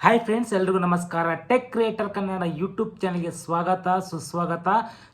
Hi friends, ಎಲ್ರಿಗೂ ನಮಸ್ಕಾರ. Tech creator Kannada YouTube ಚಾನಲ್ಗೆ ಸ್ವಾಗತ, ಸುಸ್ವಾಗತ.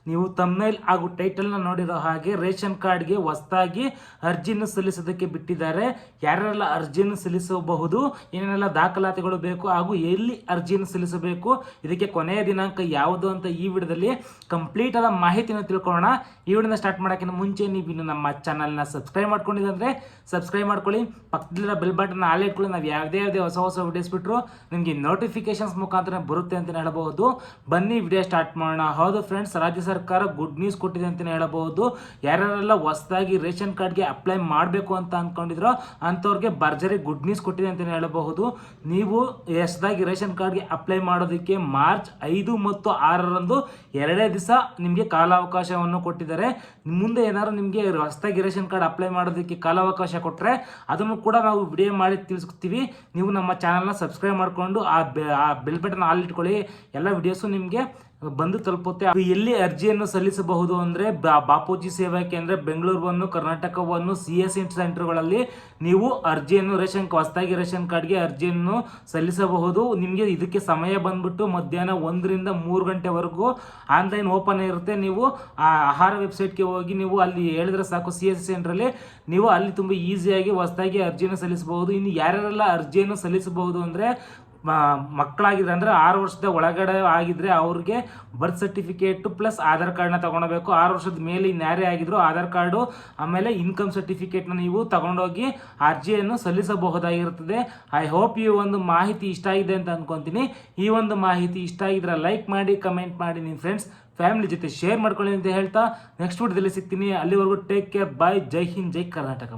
ನೀವು ತಮ್ನೇಲ್ ಹಾಗೂ ಟೈಟಲ್ನ ನೋಡಿರೋ ಹಾಗೆ ರೇಷನ್ ಕಾರ್ಡ್ಗೆ ಹೊಸದಾಗಿ ಅರ್ಜಿಯನ್ನು ಸಲ್ಲಿಸೋದಕ್ಕೆ ಬಿಟ್ಟಿದ್ದಾರೆ. ಯಾರೆಲ್ಲ ಅರ್ಜಿಯನ್ನು ಸಲ್ಲಿಸಬಹುದು, ಏನೆಲ್ಲ ದಾಖಲಾತಿಗಳು ಬೇಕು ಹಾಗೂ ಎಲ್ಲಿ ಅರ್ಜಿಯನ್ನು ಸಲ್ಲಿಸಬೇಕು, ಇದಕ್ಕೆ ಕೊನೆಯ ದಿನಾಂಕ ಯಾವುದು ಅಂತ ಈ ವಿಡಿಯೋದಲ್ಲಿ ಕಂಪ್ಲೀಟ್ ಆದ ಮಾಹಿತಿಯನ್ನು ತಿಳ್ಕೊಳ್ಳೋಣ. ಈ ವಿಡಿಯೋನ ಸ್ಟಾರ್ಟ್ ಮಾಡೋಕ್ಕಿಂತ ಮುಂಚೆ ನೀವು ಇನ್ನು ನಮ್ಮ ಚಾನಲ್ನ ಸಬ್ಸ್ಕ್ರೈಬ್ ಮಾಡ್ಕೊಂಡಿದ್ರೆ ಸಬ್ಸ್ಕ್ರೈಬ್ ಮಾಡ್ಕೊಳ್ಳಿ. ಪಕ್ಕದಲ್ಲಿರೋ ಬೆಲ್ ಬಟನ್ ಆಲ್ ಇಟ್ಕೊಳ್ಳಿ. ನಾವು ಯಾವುದೇ ಹೊಸ ವಿಡಿಯೋಸ್ ಬಿಟ್ಟರು ನಿಮಗೆ ನೋಟಿಫಿಕೇಶನ್ಸ್ ಮುಖಾಂತರ ಬರುತ್ತೆ ಅಂತ ಹೇಳಬಹುದು. ಬನ್ನಿ ವಿಡಿಯೋ ಸ್ಟಾರ್ಟ್ ಮಾಡೋಣ. ಹೌದು ಫ್ರೆಂಡ್ಸ್, ರಾಜ್ಯ ಸರ್ಕಾರ ಗುಡ್ ನ್ಯೂಸ್ ಕೊಟ್ಟಿದೆ ಅಂತಲೇ ಹೇಳಬಹುದು. ಯಾರೆಲ್ಲ ಹೊಸದಾಗಿ ರೇಷನ್ ಕಾರ್ಡ್ಗೆ ಅಪ್ಲೈ ಮಾಡಬೇಕು ಅಂತ ಅಂದ್ಕೊಂಡಿದ್ರೋ ಅಂಥವ್ರಿಗೆ ಭರ್ಜರಿ ಗುಡ್ ನ್ಯೂಸ್ ಕೊಟ್ಟಿದೆ ಅಂತಲೇ ಹೇಳಬಹುದು. ನೀವು ಹೊಸದಾಗಿ ರೇಷನ್ ಕಾರ್ಡ್ಗೆ ಅಪ್ಲೈ ಮಾಡೋದಕ್ಕೆ ಮಾರ್ಚ್ 5 ಮತ್ತು 6ರಂದು 2 ದಿವಸ ನಿಮಗೆ ಕಾಲಾವಕಾಶವನ್ನು ಕೊಟ್ಟಿದ್ದಾರೆ. ಮುಂದೆ ಏನಾದ್ರು ನಿಮಗೆ ಹೊಸದಾಗಿ ರೇಷನ್ ಕಾರ್ಡ್ ಅಪ್ಲೈ ಮಾಡೋದಕ್ಕೆ ಕಾಲಾವಕಾಶ ಕೊಟ್ಟರೆ ಅದನ್ನು ಕೂಡ ನಾವು ವಿಡಿಯೋ ಮಾಡಿ ತಿಳಿಸ್ತೀವಿ. ನೀವು ನಮ್ಮ ಚಾನಲ್ನ ಸಬ್ಸ್ಕ್ರೈಬ್ ಮಾಡಿಕೊಂಡು ಆ ಬೆಲ್ ಬಟನ್ ಆಲ್ ಇಟ್ಕೊಳ್ಳಿ. ಎಲ್ಲ ವಿಡಿಯೋಸು ನಿಮಗೆ ಬಂದು ತಲುಪುತ್ತೆ. ಎಲ್ಲಿ ಅರ್ಜಿಯನ್ನು ಸಲ್ಲಿಸಬಹುದು ಅಂದರೆ ಬಾಪೂಜಿ ಸೇವಾ ಕೇಂದ್ರ, ಬೆಂಗಳೂರು, ಕರ್ನಾಟಕವನ್ನು CSC ಸೆಂಟರ್ಗಳಲ್ಲಿ ನೀವು ಅರ್ಜಿಯನ್ನು ಹೊಸದಾಗಿ ರೇಷನ್ ಕಾರ್ಡ್ಗೆ ಅರ್ಜಿಯನ್ನು ಸಲ್ಲಿಸಬಹುದು. ನಿಮಗೆ ಇದಕ್ಕೆ ಸಮಯ ಬಂದ್ಬಿಟ್ಟು ಮಧ್ಯಾಹ್ನ 1ರಿಂದ 3 ಗಂಟೆವರೆಗೂ ಆನ್ಲೈನ್ ಓಪನ್ ಇರುತ್ತೆ. ನೀವು ಆ ಆಹಾರ ವೆಬ್ಸೈಟ್ಗೆ ಹೋಗಿ ನೀವು ಅಲ್ಲಿ ಹೇಳಿದ್ರೆ ಸಾಕು, CSC ಸೆಂಟ್ರಲ್ಲಿ ನೀವು ಅಲ್ಲಿ ತುಂಬ ಈಸಿಯಾಗಿ ಹೊಸದಾಗಿ ಅರ್ಜಿಯನ್ನು ಸಲ್ಲಿಸಬಹುದು. ಇನ್ನು ಯಾರ್ಯಾರೆಲ್ಲ ಅರ್ಜಿಯನ್ನು ಸಲ್ಲಿಸಬಹುದು ಅಂದರೆ ಮಕ್ಕಳಾಗಿದ್ರೆ ಅಂದರೆ 6 ವರ್ಷದ ಒಳಗಡೆ ಆಗಿದ್ರೆ ಅವ್ರಿಗೆ ಬರ್ತ್ ಸರ್ಟಿಫಿಕೇಟ್ ಪ್ಲಸ್ ಆಧಾರ್ ಕಾರ್ಡ್ನ ತಗೊಳ್ಬೇಕು. 6 ವರ್ಷದ ಮೇಲೆ ಇನ್ಯಾರೇ ಆಗಿದ್ರು ಆಧಾರ್ ಕಾರ್ಡು ಆಮೇಲೆ ಇನ್ಕಮ್ ಸರ್ಟಿಫಿಕೇಟ್ನ ನೀವು ತಗೊಂಡೋಗಿ ಅರ್ಜಿಯನ್ನು ಸಲ್ಲಿಸಬಹುದಾಗಿರುತ್ತದೆ. ಐ ಹೋಪ್ ಈ ಒಂದು ಮಾಹಿತಿ ಇಷ್ಟ ಆಗಿದೆ ಅಂತ ಅನ್ಕೊಂತೀನಿ. ಈ ಒಂದು ಮಾಹಿತಿ ಇಷ್ಟ ಆಗಿದ್ರೆ ಲೈಕ್ ಮಾಡಿ, ಕಮೆಂಟ್ ಮಾಡಿ, ನಿಮ್ಮ ಫ್ರೆಂಡ್ಸ್ ಫ್ಯಾಮಿಲಿ ಜೊತೆ ಶೇರ್ ಮಾಡ್ಕೊಳ್ಳಿ ಅಂತ ಹೇಳ್ತಾ ನೆಕ್ಸ್ಟ್ ವಿಡಿಯೋದಲ್ಲಿ ಸಿಗ್ತೀನಿ. ಅಲ್ಲಿವರೆಗೂ ಟೇಕ್ ಕೇರ್, ಬಾಯ್. ಜೈ ಹಿಂದ್, ಜೈ ಕರ್ನಾಟಕ.